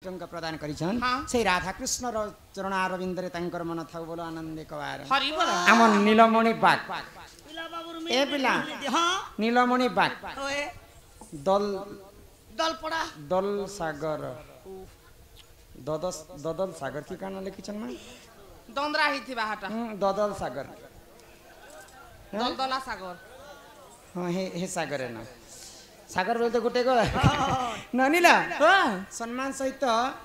टंका प्रदान करिछन से राधा कृष्ण र चरण अरविंद रे तांकर मन थाउ बोलो आनंद कवार हरि बोल हमन नीलमणि बाग ए पिला हां नीलमणि बाग ओए दल दल पड़ा दल सागर ददल सागर की काना लिखिछन मा दंद्रा ही थी बाहाटा ददल सागर दलदला सागर हां हे सागर है ना सागर बोलते गोटे को ननिला सम्मान सहित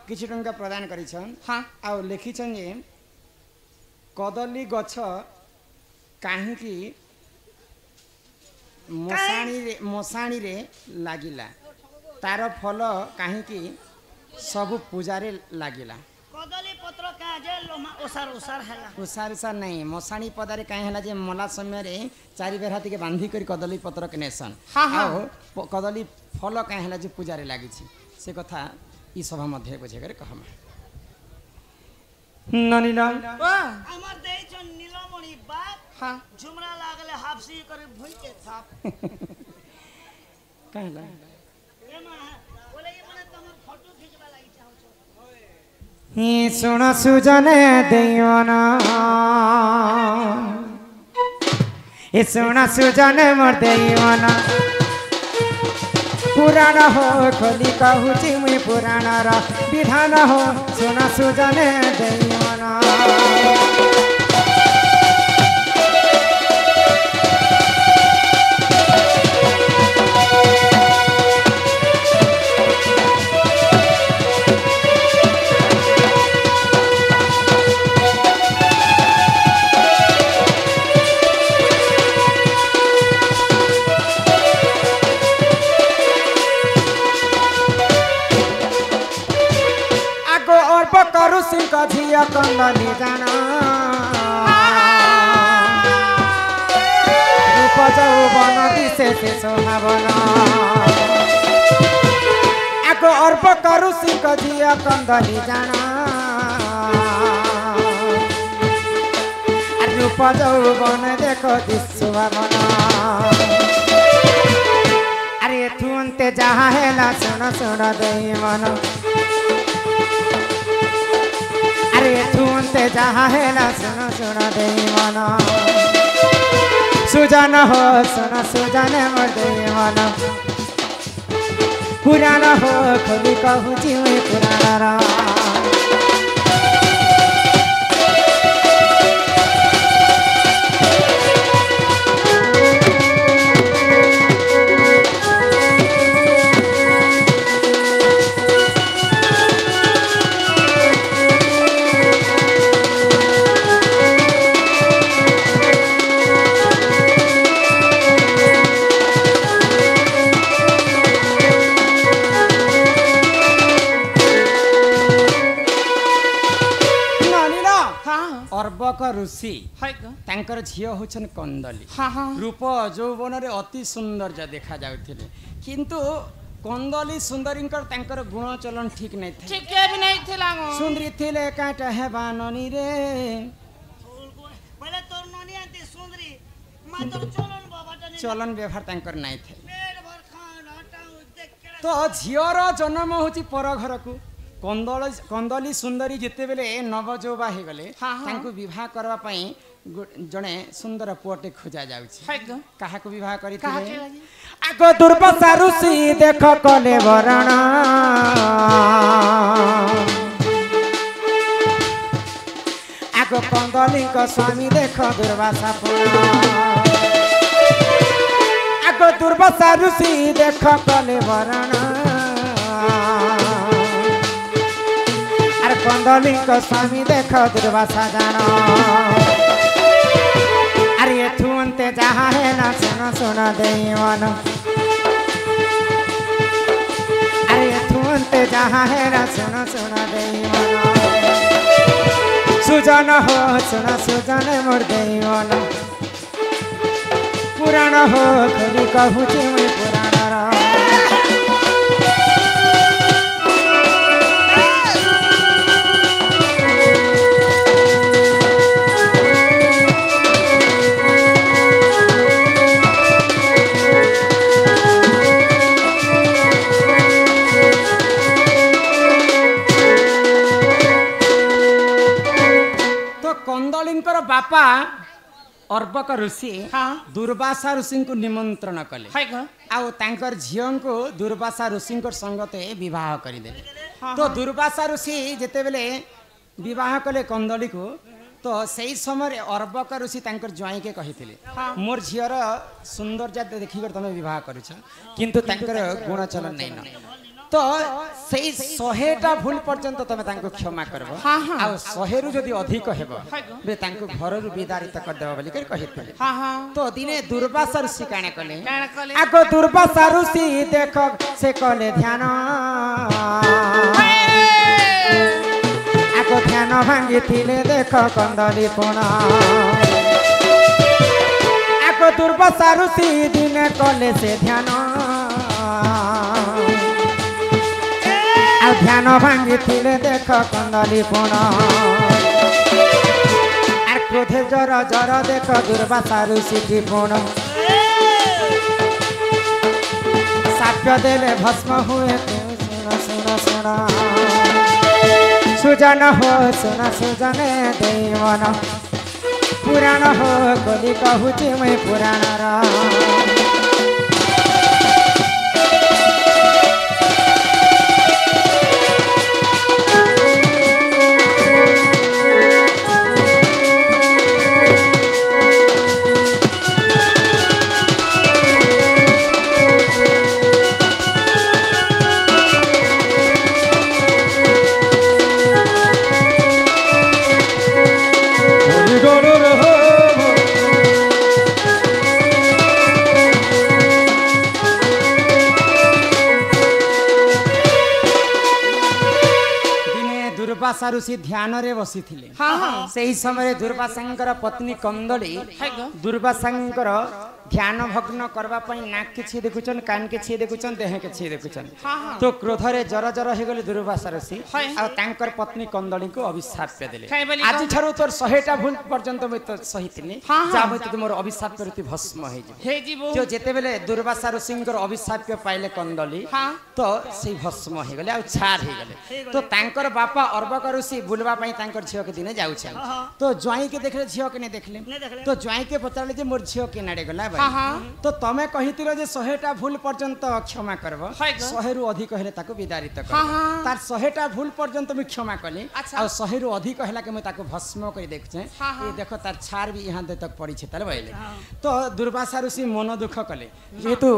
किछि टंका प्रदान करिछन हां आ लिखिछन जे कदली गछ काहे की मसाणी रे लागिला तार फल काहे की सब पूजा रे लागिला कदली पत्र का जे लोमा ओसार ओसार हला ओसार नहीं मसाणी पदारे काहे हला जे मला समय रे चारि बेर हाथी के बांधी कर कदली पत्र के नेसन हां हां कदली फल काहे हला जे पूजा रे लागि छी से कथा ई सभा मध्ये बुझे करे कहम ननिला हमर देइ छ नीलमणि बाग हां झुमरा लागले हाफसी करे भुइ के थाप कहला एमा बोले ये मने तमर फोटो खिचबा लागि चाहौ छ ही सुन सुजन देयोना ए सुन सुजन मोर देयोना पुराण हो खोली कहूची मुई पुराण रा विधान हो सुन सुजन देयोना करू सिंह झिया कंदली जाना रूप जौवन दिशे से शोभावना आगो अर्प करू सिंह झिया कंदली जाना रूप जौवन देखो दिशोभावना अरे तू अंते जहाँ है सुन सुन दई मन अरे तुमते जहाँ है ना सुनो सुनो देई मना सुजान हो सुनो सुजान मोर देई मना पुराना हो कभी कहूँ जी मैं पुराना रा अर्बक ऋषि तांकर झियो होछन कंदली रूप यौवन रे अति सौंदर्य देखा जाउथिले किंतु कंदली सुंदरींकर तांकर गुण चलन ठीक नहीं थे ठीक भी नहीं थिला सुंदरी थिले काटा है बाननी रे पहले तोर ननी आंती सुंदरी मा तोर चलन व्यवहार तांकर नहीं थे पेट भर खान हटाऊ देख के तो झियोर जन्म होची पर घर को कंदली सुंदरी जिते बेले नवजौवा हो गले विवाह करवा पई जने सुंदर पुअटे खोजा जाउछि काहा को विवाह करी आगो दुर्बसा ऋषि देख कले वरण आगो कंदली को स्वामी देख दुर्वासा पुरा आगो दुर्बसा ऋषि देख कले वरण कंदली को स्वामी देख दुर्वासा जानो अरे तू अंते जहाँ है ना सुनो सुनो देई मन अरे तू अंते जहाँ है ना सुनो सुनो देई मन सुजन हो सुनो सुजन मोर देई मन पुराण हो कभी कहूँ मैं पुराण रा କନ୍ଦଳୀଙ୍କର ବାପା ଅର୍ବକ ଋଷି ହଁ ଦୁର୍ବାସା ଋଷିଙ୍କୁ ନିମନ୍ତ୍ରଣ କଲେ ହାଇ ଗ ଆଉ ତାଙ୍କର ଝିଅଙ୍କୁ ଦୁର୍ବାସା ଋଷିଙ୍କ ସଙ୍ଗତେ ବିବାହ କରିଦେଲେ ହଁ, ତ ଦୁର୍ବାସା ଋଷି ଯେତେବେଳେ ବିବାହ କଲେ କନ୍ଦଳୀକୁ ତ ସେଇ ସମୟରେ ଅର୍ବକ ଋଷି ତାଙ୍କର ଜ୍ୱାଇଁକେ କହିଥିଲେ ମୋର ଝିଅର ସୌନ୍ଦର୍ଯ୍ୟ ଦେଖିକରି ତମେ ବିବାହ କରୁଛ କିନ୍ତୁ ତାଙ୍କର ଗୁଣଚରଣ ନେଇନ ତ ସେଇ 100ଟା ଭୁଲ ପର୍ଯ୍ୟନ୍ତ ତମେ ତାଙ୍କୁ କ୍ଷମା କରିବ ହଁ, ହଁ। ଆଉ 100ରୁ ଯଦି ଅଧିକ ହେବ ହାଇ ଗ ବେ ତାଙ୍କୁ ଘରରୁ ବିଦାରିତ କରିଦେବ ବୋଲି କହିଥିଲେ ହଁ ହଁ ତ ଦିନେ ଦୁର୍ବାସା ଋଷି କାଣା କଲେ କାଣ କଲେ ଆଗ ଦୁର୍ବାସା ଋଷି ଦେଖ ସେ କଲେ ଧ୍ୟାନ ଆଗ ଧ୍ୟାନ ଭାଙ୍ଗିଥିଲେ ଦେଖ କନ୍ଦଳୀ ପୁଣ ଆଗ ଦୁର୍ବାସା ଋଷି ଦିନେ କଲେ ସେ ଧ୍ୟାନ ଆଉ ଧ୍ୟାନ ଭାଙ୍ଗିଥିଲେ ଦେଖ କନ୍ଦଳୀ ପୁଣ আর ক্রোধে জর জর দেখ দুর্বাসা ঋষি কি পুণ সাপ্য দেলে ভস্ম হুয়ে শুন শুন শুন সুজন হো শুন সুজনে দেই মন পুরাণ হো কলি কহুছি মুই পুরাণর ଦୁର୍ବାସା ଋଷି ଧ୍ୟାନରେ ବସିଥିଲେ ହଁ ହଁ ସେହି ସମୟରେ ଦୁର୍ବାସାଙ୍କର ପତ୍ନୀ କନ୍ଦଳୀ ହାଇ ଗ ଦୁର୍ବାସାଙ୍କର ଧ୍ୟାନ ଭଗ୍ନ କରିବା ପାଇଁ ନାକ କିଛି ଦେଖୁଛନ୍ କାନ କିଛି ଦେଖୁଛନ୍ ଦେହ କିଛି ଦେଖୁଛନ୍ ହଁ ହଁ ତ କ୍ରୋଧରେ ଜର ଜର ହେଇଗଲେ ଦୁର୍ବାସା ଋଷି ହାଇ। ଆଉ ତାଙ୍କର ପତ୍ନୀ କନ୍ଦଳୀଙ୍କୁ ଅଭିଶାପ ଦେଲେ ହାଇ ବୋଲି ଆଜି ଠାରୁ ତୋର 100ଟା ଭୁଲ ପର୍ଯ୍ୟନ୍ତ ମୁଁ ତ ସହିଥିଲି ହଁ, ହଁ। ଯାହା ତୁ ମୋର ଅଭିଶାପ କରିତି ଭସ୍ମ ହେଇଯିବ ହେଇ ଯିବୁ ତ ଯେତେବେଳେ ଦୁର୍ବାସା ଋଷିଙ୍କର ଅଭିଶାପ ପାଇଲେ କନ୍ଦଳୀ ହଁ ତ ସେଇ ଭସ୍ମ ହେଇଗଲେ ଆଉ ଛାର ହେଇଗଲେ ତ ତାଙ୍କର ବାପା ଅର୍ବକ ଋଷି ବୁଲବା ପାଇଁ ତାଙ୍କର ଝିଅକେ ଦିନେ ଯାଉଛନ୍ ତ ଜ୍ୱାଇଁକେ ଦେଖିଲେ ଝିଅକେ ନେଇ ଦେଖିଲେ ତ ଜ୍ୱାଇଁକେ ପଚାରିଲେ ଯେ ମୋର ଝିଅ କେନାଡେ ଗଲା ହଁ ହଁ ତ ତମେ କହିଥିଲ ଯେ 100ଟା ଭୁଲ ପର୍ଯ୍ୟନ୍ତ କ୍ଷମା କରିବ ହାଇ ଗ 100ରୁ ଅଧିକ ହେଲେ ତାକୁ ବିଦାରିତ ହଁ, କରିବ ହଁ। ତାର 100ଟା ଭୁଲ ପର୍ଯ୍ୟନ୍ତ ମୁଁ କ୍ଷମା କଲି ଆଚ୍ଛା। ଆଉ 100ରୁ ଅଧିକ ହେଲା କି ମୁଁ ତାକୁ ଭସ୍ମ କରି ଦେଖୁଛେ ହଁ, ହଁ। ଏ ଦେଖ ତାର ଛାର ବି यहाँ तक पड़ीछे तार बोले तो दुर्वासा ऋषि मन दुख कले जेहेतु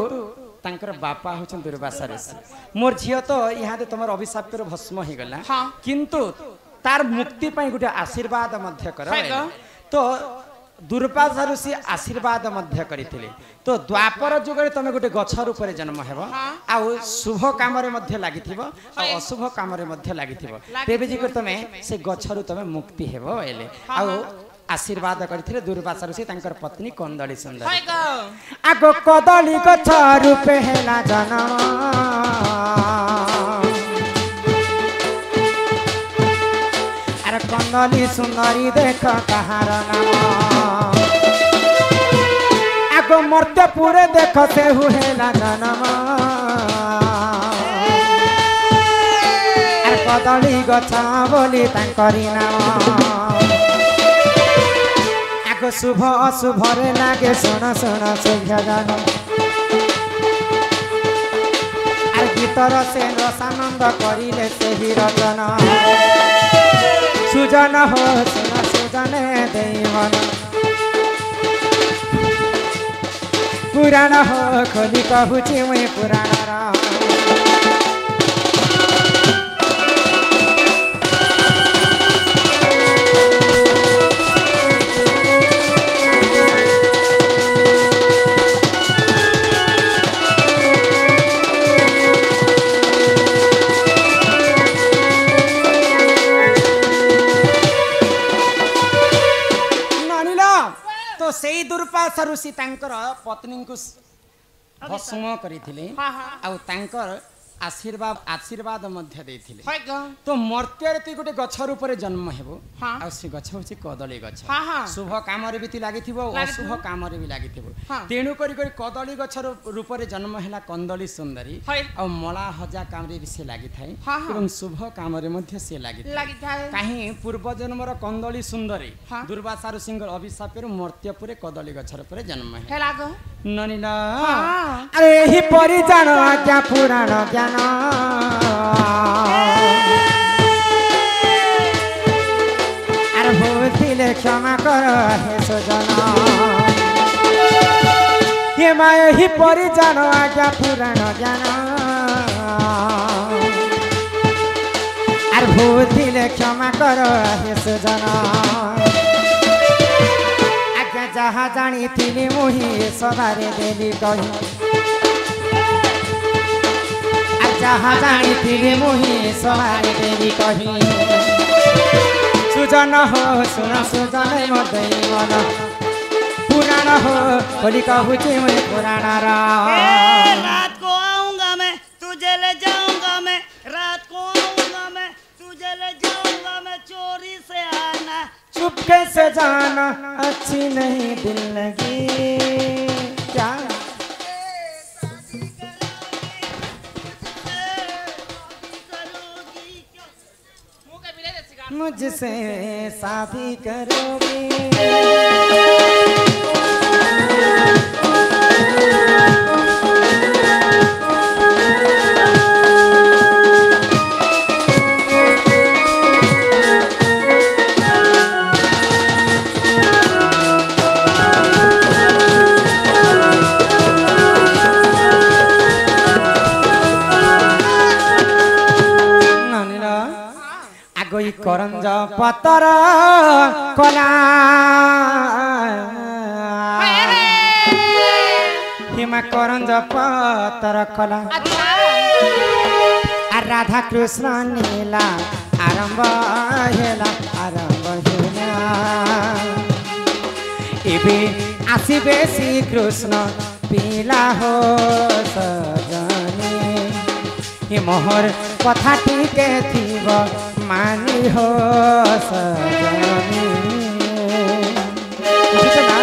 तांकर बापा होचन दुर्वासा ऋषि मोर झियो तो यहाँ तुम अभिशाप भस्म हो गला हाँ। किंतु तार मुक्ति पाई गोटे आशीर्वाद मध्य कर हाय ग। तो दुर्वासा ऋषि आशीर्वाद मध्य करथिले तो द्वापर जुगरे तमे गोटे गछ रूप रे जन्म हेबो हाँ। आ शुभ काम रे मध्य लागिथिबो आ अशुभ काम रे मध्य लागिथिबो तेबे जे तमे से गछ रु तमे मुक्ति हेबो एले आ आशीर्वाद करथिले दुर्वासा ऋषि तांकर पत्नी कंदली सुंदर हाय ग आगो कदली गछ रूपे हेला जन्म अरे कंदली सुंदरी देख कहार नाम आगो मर्त्यपुरे देख से हेला जन्म अरे कदली गछ बोली तांकरी नाम आगो शुभ अशुभ रे लागे सुन सुन शुभ जान आर गीतर से रसानंद करिले सेही रचन सुजन हो सुन सुजने देई मन पुराण हो खोली कहूची मुई पुराण तो सेई दुर्वासा ऋषि तांकर पत्नी को भस्म करथिले हाँ, हाँ। आउ तांकर आशीर्वाद मध्य देथिले হয় গ तो मर्त्य तु गोटे गछर ऊपर जन्म हेबो हाँ। आ से गछ होछि कदली गछ हाँ, हाँ। शुभ काम रे भी लागिथिबो अशुभ काम रे भी लागिथिबो हाँ। तेणु करी कदली गछर रूप रे जन्म हैला कंदली सुंदरी হয় आ मला हजा काम रे भी से लागि थाई हाँ, हाँ। एवं शुभ काम रे मध्य से लागि লাগিଥାଏ काहे पूर्व जन्मर कंदली सुंदरी हाँ। दुर्वासा ऋषिंग अभिशाप रे मर्त्य पुरे कदली गछर पुरे जन्म है ହେଲା ଗ ननिला हाँ। अरे ही परिजान आज्ञा पुराण ज्ञान अरे भूतिले क्षमा कर हे सजन हे माय ही परिजान आज्ञा पुराण ज्ञान अरे भूतिले क्षमा कर हे सजन जहाँ जानी थिली मुही सदारे देली कही जहाँ जानी थिली मुही सदारे देली कही सुजन हो सुन सुजन मदै मन पुराण हो बोली कहूँ मैं पुराण रात को आऊंगा मैं तुझे ले जाऊंगा मैं रात को आऊंगा मैं तुझे ले जाऊंगा मैं चोरी से आना चुपके से जाना अच्छी नहीं दिल लगी क्या মুখে বিলে দেছি গা मुझसे शादी करोगी आगोई करंज पतर कला हिमा करंज पतर कला राधा कृष्ण नीला आरंभ हेला एबे आसीबे श्री कृष्ण पीला हो सजनी हे मोहर कथा टिके थीब मानी हो सजनी बुझिछ ना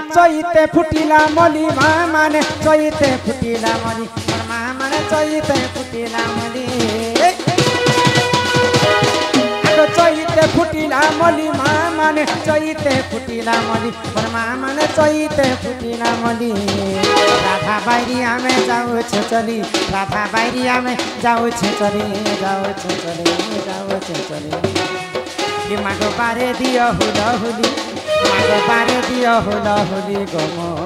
चैते फुटिला मली माने चैते फुटिला मली माने चैते फुटिला मली आगो चैते फुटिला मली माने चैते फुटिला मली माने चैते फुटिला मली राधा बाइरिया में जाऊ छे चली राधा बाइरिया में जाऊ छे चली मागो बारे दियो हुला हुली मागो बारे दियो हुला हुली गो